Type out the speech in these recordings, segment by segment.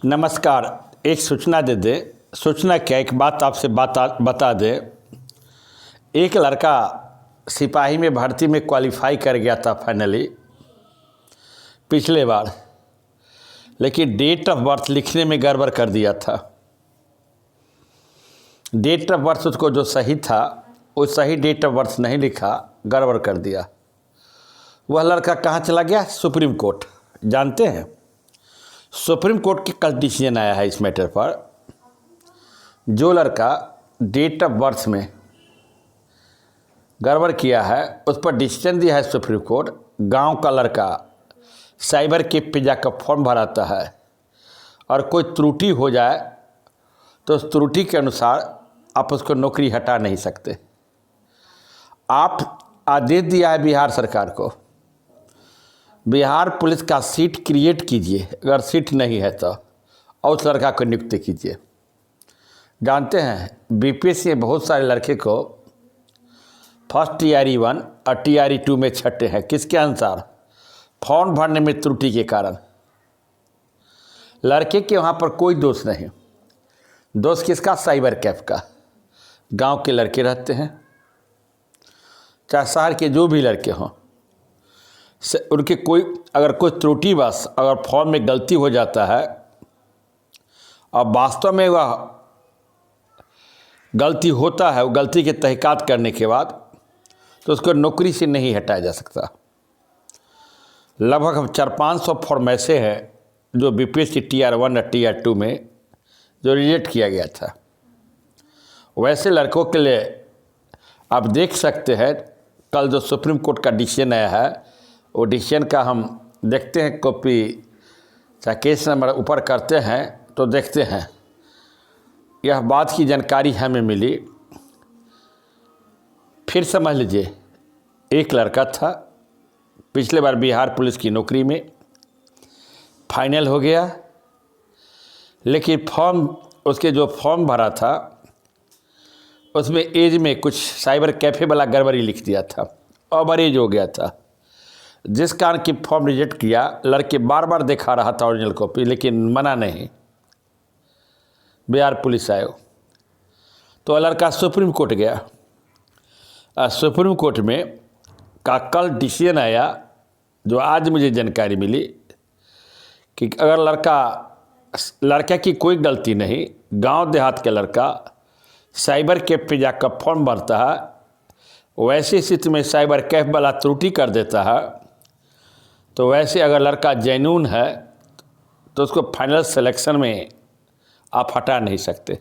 नमस्कार। एक सूचना दे दें। सूचना क्या, एक बात आपसे बता दें। एक लड़का सिपाही में भर्ती में क्वालिफाई कर गया था फाइनली पिछले बार, लेकिन डेट ऑफ बर्थ लिखने में गड़बड़ कर दिया था। डेट ऑफ बर्थ उसको जो सही था वो सही डेट ऑफ बर्थ नहीं लिखा, गड़बड़ कर दिया। वह लड़का कहाँ चला गया? Supreme court. जानते हैं सुप्रीम कोर्ट की कल डिसीजन आया है इस मैटर पर। जो लड़का डेट ऑफ बर्थ में गड़बड़ किया है उस पर डिसीजन दिया है सुप्रीम कोर्ट। गांव का लड़का साइबर कैफ पे जाकर फॉर्म भराता है और कोई त्रुटि हो जाए तो उस त्रुटि के अनुसार आप उसको नौकरी हटा नहीं सकते। आप आदेश दिया है बिहार सरकार को, बिहार पुलिस का सीट क्रिएट कीजिए, अगर सीट नहीं है तो, और उस लड़का को नियुक्त कीजिए। जानते हैं बीपीएससी में बहुत सारे लड़के को फर्स्ट टीआरई 1 और टीआरई 2 में छटे हैं। किसके अनुसार? फॉर्म भरने में त्रुटि के कारण। लड़के के वहाँ पर कोई दोष नहीं। दोष किसका? साइबर कैफ का। गांव के लड़के रहते हैं, चाहे शहर के जो भी लड़के हों, उनके अगर कोई त्रुटि बस अगर फॉर्म में गलती हो जाता है और वास्तव में वह गलती होता है, वो गलती की तहकीकात करने के बाद तो उसको नौकरी से नहीं हटाया जा सकता। लगभग 400-500 फॉर्म ऐसे हैं जो बीपीएससी टीआर 1 और टीआर 2 में जो रिजेक्ट किया गया था। वैसे लड़कों के लिए आप देख सकते हैं कल जो सुप्रीम कोर्ट का डिसीजन आया है, वो डिसीजन का हम देखते हैं कॉपी, चाहे केस नंबर ऊपर करते हैं तो देखते हैं। यह बात की जानकारी हमें मिली। फिर समझ लीजिए, एक लड़का था पिछले बार बिहार पुलिस की नौकरी में, फाइनल हो गया, लेकिन उसके जो फॉर्म भरा था उसमें एज में कुछ साइबर कैफे वाला गड़बड़ी लिख दिया था, ओवर एज हो गया था, जिस कारण की फॉर्म रिजेक्ट किया। लड़के बार बार दिखा रहा था ओरिजिनल कॉपी, लेकिन मना नहीं, बिहार पुलिस आयोग। तो लड़का सुप्रीम कोर्ट गया। सुप्रीम कोर्ट में का कल डिसीजन आया, जो आज मुझे जानकारी मिली कि अगर लड़का की कोई गलती नहीं, गांव देहात का लड़का साइबर कैफ पे जाकर फॉर्म भरता है, वैसी स्थिति में साइबर कैफ वाला त्रुटि कर देता है, तो वैसे अगर लड़का जेन्युइन है तो उसको फाइनल सिलेक्शन में आप हटा नहीं सकते।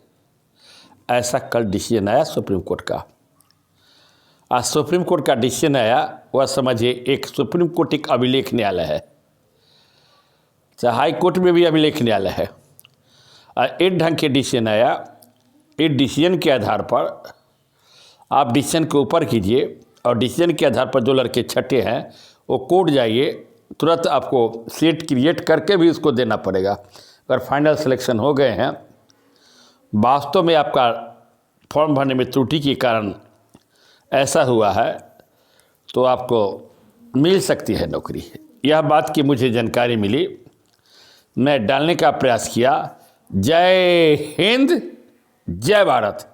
ऐसा कल डिसीजन आया सुप्रीम कोर्ट का। आज सुप्रीम कोर्ट का डिसीजन आया, वह समझिए एक सुप्रीम कोर्ट एक अभिलेख न्यायालय है, चाहे हाई कोर्ट में भी अभिलेख न्यायालय है। और एक ढंग के डिसीजन आया। इस डिसीजन के आधार पर आप डिसीजन के ऊपर कीजिए, और डिसीजन के आधार पर जो लड़के छठे हैं वो कोर्ट जाइए, तुरंत आपको सीट क्रिएट करके भी उसको देना पड़ेगा। अगर फाइनल सिलेक्शन हो गए हैं, वास्तव में आपका फॉर्म भरने में त्रुटि के कारण ऐसा हुआ है, तो आपको मिल सकती है नौकरी। यह बात की मुझे जानकारी मिली, मैं डालने का प्रयास किया। जय हिंद, जय भारत।